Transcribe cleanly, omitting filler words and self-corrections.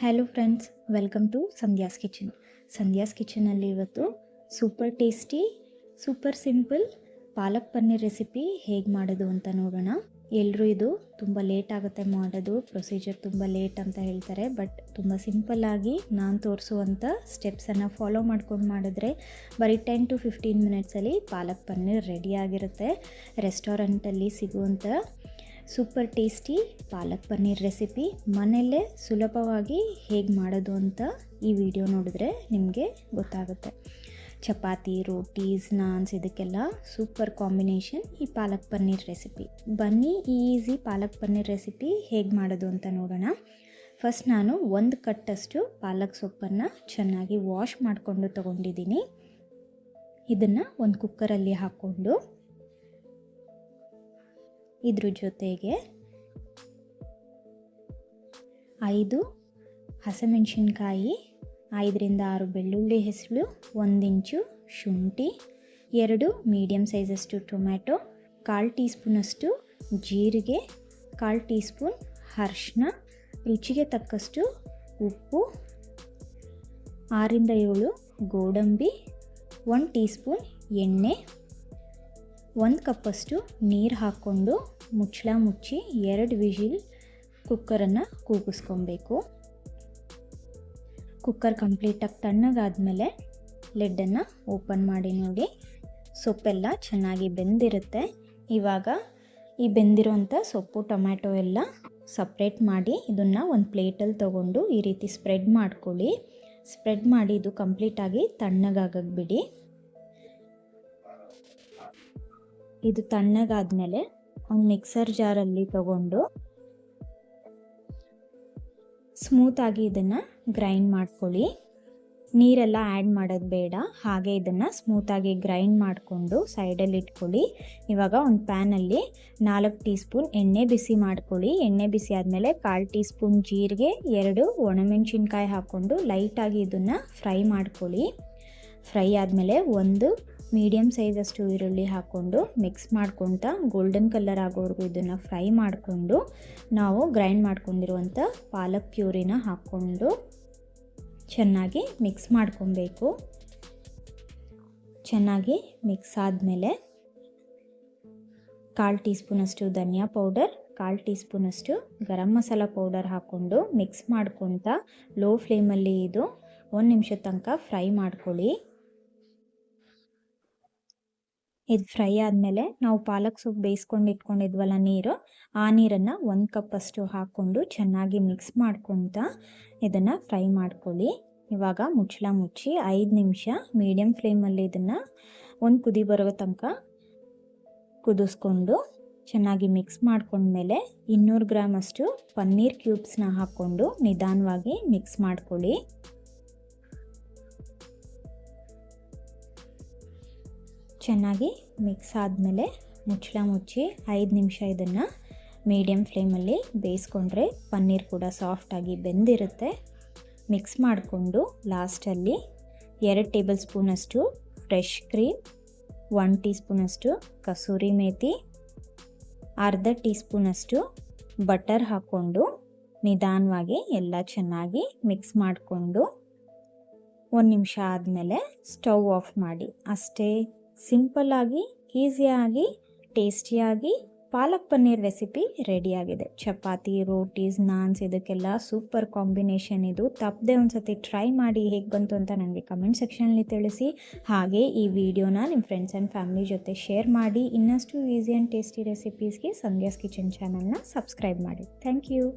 Hello friends, welcome to Sandhya's kitchen. Sandhya's ಕಿಚನಲ್ಲಿ ಇವತ್ತು super tasty, super simple palak paneer recipe ಹೇಗೆ ಮಾಡೋದು ಅಂತ ನೋಡೋಣ. ಎಲ್ಲರೂ ಇದು ತುಂಬ ಲೇಟ್ ಆಗುತ್ತೆ ಮಾಡೋದು, ಪ್ರೊಸೀಜರ್ ತುಂಬ ಲೇಟ್ ಅಂತ ಹೇಳ್ತಾರೆ. ಬಟ್ ತುಂಬ ಸಿಂಪಲ್ಲಾಗಿ ನಾನು ತೋರಿಸುವಂಥ ಸ್ಟೆಪ್ಸನ್ನು ಫಾಲೋ ಮಾಡ್ಕೊಂಡು ಮಾಡಿದ್ರೆ ಬರೀ 10 to 15 ಮಿನಿಟ್ಸಲ್ಲಿ ಪಾಲಕ್ ಪನ್ನೀರ್ ರೆಡಿಯಾಗಿರುತ್ತೆ. ರೆಸ್ಟೋರೆಂಟಲ್ಲಿ ಸಿಗುವಂಥ ಸೂಪರ್ ಟೇಸ್ಟಿ ಪಾಲಕ್ ಪನ್ನೀರ್ ರೆಸಿಪಿ ಮನೆಯಲ್ಲೇ ಸುಲಭವಾಗಿ ಹೇಗೆ ಮಾಡೋದು ಅಂತ ಈ ವಿಡಿಯೋ ನೋಡಿದ್ರೆ ನಿಮಗೆ ಗೊತ್ತಾಗುತ್ತೆ. ಚಪಾತಿ, ರೋಟೀಸ್, ನಾನ್ಸ್ ಇದಕ್ಕೆಲ್ಲ ಸೂಪರ್ ಕಾಂಬಿನೇಷನ್ ಈ ಪಾಲಕ್ ಪನ್ನೀರ್ ರೆಸಿಪಿ. ಬನ್ನಿ ಈ ಈಸಿ ಪಾಲಕ್ ಪನ್ನೀರ್ ರೆಸಿಪಿ ಹೇಗೆ ಮಾಡೋದು ಅಂತ ನೋಡೋಣ. ಫಸ್ಟ್ ನಾನು 1 ಕಟ್ಟಷ್ಟು ಪಾಲಕ್ ಸೊಪ್ಪನ್ನು ಚೆನ್ನಾಗಿ ವಾಶ್ ಮಾಡಿಕೊಂಡು ತೊಗೊಂಡಿದ್ದೀನಿ. ಇದನ್ನು ಒಂದು ಕುಕ್ಕರಲ್ಲಿ ಹಾಕ್ಕೊಂಡು ಇದ್ರ ಜೊತೆಗೆ 5 ಹಸಿಮೆಣಸಿನ್ಕಾಯಿ, 5ರಿಂದ 6 ಬೆಳ್ಳುಳ್ಳಿ ಹೆಸರು, 1 ಇಂಚು ಶುಂಠಿ, 2 ಮೀಡಿಯಮ್ ಸೈಜಷ್ಟು ಟೊಮ್ಯಾಟೊ, 1/4 ಟೀ ಸ್ಪೂನಷ್ಟು ಜೀರಿಗೆ, 1/4 ಟೀ ಸ್ಪೂನ್ ಅರಿಶಿನ, ರುಚಿಗೆ ತಕ್ಕಷ್ಟು ಉಪ್ಪು, 6ರಿಂದ 7 ಗೋಡಂಬಿ, 1 ಟೀ ಸ್ಪೂನ್ ಎಣ್ಣೆ, 1 ಕಪ್ಪಷ್ಟು ನೀರು ಹಾಕ್ಕೊಂಡು ಮುಚ್ಚಳ ಮುಚ್ಚಿ 2 ವಿಜಿಲ್ ಕುಕ್ಕರನ್ನು ಕೂಗಿಸ್ಕೊಬೇಕು. ಕುಕ್ಕರ್ ಕಂಪ್ಲೀಟಾಗಿ ತಣ್ಣಗಾದ್ಮೇಲೆ ಲಿಡ್ಡನ್ನು ಓಪನ್ ಮಾಡಿ ನೋಡಿ. ಸೊಪ್ಪೆಲ್ಲ ಚೆನ್ನಾಗಿ ಬೆಂದಿರುತ್ತೆ. ಇವಾಗ ಈ ಬೆಂದಿರೋಂಥ ಸೊಪ್ಪು, ಟೊಮ್ಯಾಟೊ ಎಲ್ಲ ಸಪ್ರೇಟ್ ಮಾಡಿ ಇದನ್ನು ಒಂದು ಪ್ಲೇಟಲ್ಲಿ ತೊಗೊಂಡು ಈ ರೀತಿ ಸ್ಪ್ರೆಡ್ ಮಾಡ್ಕೊಳ್ಳಿ. ಸ್ಪ್ರೆಡ್ ಮಾಡಿ ಇದು ಕಂಪ್ಲೀಟಾಗಿ ತಣ್ಣಗಾಗಕ್ಕೆ ಬಿಡಿ. ಇದು ತಣ್ಣಗಾದ್ಮೇಲೆ ಒಂದು ಮಿಕ್ಸರ್ ಜಾರಲ್ಲಿ ತಗೊಂಡು ಸ್ಮೂತಾಗಿ ಇದನ್ನು ಗ್ರೈಂಡ್ ಮಾಡ್ಕೊಳ್ಳಿ. ನೀರೆಲ್ಲ ಆ್ಯಡ್ ಮಾಡೋದು ಬೇಡ, ಹಾಗೆ ಇದನ್ನು ಸ್ಮೂತಾಗಿ ಗ್ರೈಂಡ್ ಮಾಡಿಕೊಂಡು ಸೈಡಲ್ಲಿ ಇಟ್ಕೊಳ್ಳಿ. ಇವಾಗ ಒಂದು ಪ್ಯಾನಲ್ಲಿ 4 ಟೀ ಸ್ಪೂನ್ ಎಣ್ಣೆ ಬಿಸಿ ಮಾಡ್ಕೊಳ್ಳಿ. ಎಣ್ಣೆ ಬಿಸಿ ಆದಮೇಲೆ 1/4 ಟೀ ಸ್ಪೂನ್ ಜೀರಿಗೆ, 2 ಒಣಮೆಣಸಿನ್ಕಾಯಿ ಹಾಕ್ಕೊಂಡು ಲೈಟಾಗಿ ಇದನ್ನು ಫ್ರೈ ಮಾಡ್ಕೊಳ್ಳಿ. ಫ್ರೈ ಆದಮೇಲೆ 1 ಮೀಡಿಯಮ್ ಸೈಜಷ್ಟು ಈರುಳ್ಳಿ ಹಾಕ್ಕೊಂಡು ಮಿಕ್ಸ್ ಮಾಡ್ಕೊತ ಗೋಲ್ಡನ್ ಕಲರ್ ಆಗೋವರೆಗೂ ಇದನ್ನು ಫ್ರೈ ಮಾಡಿಕೊಂಡು ನಾವು ಗ್ರೈಂಡ್ ಮಾಡ್ಕೊಂಡಿರುವಂಥ ಪಾಲಕ್ ಪ್ಯೂರಿನ ಹಾಕ್ಕೊಂಡು ಚೆನ್ನಾಗಿ ಮಿಕ್ಸ್ ಮಾಡ್ಕೊಬೇಕು. ಚೆನ್ನಾಗಿ ಮಿಕ್ಸ್ ಆದಮೇಲೆ 1/4 ಟೀ ಸ್ಪೂನಷ್ಟು ಧನಿಯಾ ಪೌಡರ್, 1/4 ಟೀ ಸ್ಪೂನಷ್ಟು ಗರಂ ಮಸಾಲ ಪೌಡರ್ ಹಾಕ್ಕೊಂಡು ಮಿಕ್ಸ್ ಮಾಡ್ಕೊತ ಲೋ ಫ್ಲೇಮಲ್ಲಿ ಇದು 1 ನಿಮಿಷದ ತನಕ ಫ್ರೈ ಮಾಡ್ಕೊಳ್ಳಿ. ಇದು ಫ್ರೈ ಆದಮೇಲೆ ನಾವು ಪಾಲಕ್ ಸೊಪ್ಪು ಬೇಯಿಸ್ಕೊಂಡು ಇಟ್ಕೊಂಡಿದ್ವಲ್ಲ ನೀರು, ಆ ನೀರನ್ನು 1 ಕಪ್ಪಷ್ಟು ಹಾಕ್ಕೊಂಡು ಚೆನ್ನಾಗಿ ಮಿಕ್ಸ್ ಮಾಡ್ಕೊತ ಇದನ್ನು ಫ್ರೈ ಮಾಡ್ಕೊಳ್ಳಿ. ಇವಾಗ ಮುಚ್ಚಳ ಮುಚ್ಚಿ 5 ನಿಮಿಷ ಮೀಡಿಯಮ್ ಫ್ಲೇಮಲ್ಲಿ ಇದನ್ನು ಒಂದು ಕುದಿ ಬರೋ ತನಕ ಕುದಿಸ್ಕೊಂಡು ಚೆನ್ನಾಗಿ ಮಿಕ್ಸ್ ಮಾಡ್ಕೊಂಡ್ಮೇಲೆ 200 ಗ್ರಾಮಷ್ಟು ಪನ್ನೀರ್ ಕ್ಯೂಬ್ಸ್ನ ಹಾಕ್ಕೊಂಡು ನಿಧಾನವಾಗಿ ಮಿಕ್ಸ್ ಮಾಡ್ಕೊಳ್ಳಿ. ಚೆನ್ನಾಗಿ ಮಿಕ್ಸ್ ಆದಮೇಲೆ ಮುಚ್ಚಳ ಮುಚ್ಚಿ 5 ನಿಮಿಷ ಇದನ್ನು ಮೀಡಿಯಮ್ ಫ್ಲೇಮಲ್ಲಿ ಬೇಯಿಸ್ಕೊಂಡ್ರೆ ಪನ್ನೀರ್ ಕೂಡ ಸಾಫ್ಟಾಗಿ ಬೆಂದಿರುತ್ತೆ. ಮಿಕ್ಸ್ ಮಾಡಿಕೊಂಡು ಲಾಸ್ಟಲ್ಲಿ 2 ಟೇಬಲ್ ಸ್ಪೂನಷ್ಟು ಫ್ರೆಶ್ ಕ್ರೀಮ್, 1 ಟೀ ಸ್ಪೂನಷ್ಟು ಕಸೂರಿ ಮೇಥಿ, ಅರ್ಧ ಟೀ ಸ್ಪೂನಷ್ಟು ಬಟರ್ ಹಾಕ್ಕೊಂಡು ನಿಧಾನವಾಗಿ ಎಲ್ಲ ಚೆನ್ನಾಗಿ ಮಿಕ್ಸ್ ಮಾಡಿಕೊಂಡು 1 ನಿಮಿಷ ಆದಮೇಲೆ ಸ್ಟವ್ ಆಫ್ ಮಾಡಿ. ಅಷ್ಟೇ ಸಿಂಪಲ್ಲಾಗಿ, ಈಸಿಯಾಗಿ, ಟೇಸ್ಟಿಯಾಗಿ ಪಾಲಕ್ ಪನ್ನೀರ್ ರೆಸಿಪಿ ರೆಡಿಯಾಗಿದೆ. ಚಪಾತಿ, ರೋಟೀಸ್, ನಾನ್ಸ್ ಇದಕ್ಕೆಲ್ಲ ಸೂಪರ್ ಕಾಂಬಿನೇಷನ್ ಇದು. ತಪ್ಪದೆ ಒಂದು ಸತಿ ಟ್ರೈ ಮಾಡಿ ಹೇಗೆ ಬಂತು ಅಂತ ನನಗೆ ಕಮೆಂಟ್ ಸೆಕ್ಷನಲ್ಲಿ ತಿಳಿಸಿ. ಹಾಗೆ ಈ ವಿಡಿಯೋನ ನಿಮ್ಮ ಫ್ರೆಂಡ್ಸ್ ಆ್ಯಂಡ್ ಫ್ಯಾಮಿಲಿ ಜೊತೆ ಶೇರ್ ಮಾಡಿ. ಇನ್ನಷ್ಟು ಈಸಿ ಆ್ಯಂಡ್ ಟೇಸ್ಟಿ ರೆಸಿಪೀಸ್ಗೆ ಸಂಧ್ಯಾಸ್ ಕಿಚನ್ ಚಾನಲ್ನ ಸಬ್ಸ್ಕ್ರೈಬ್ ಮಾಡಿ. Thank you.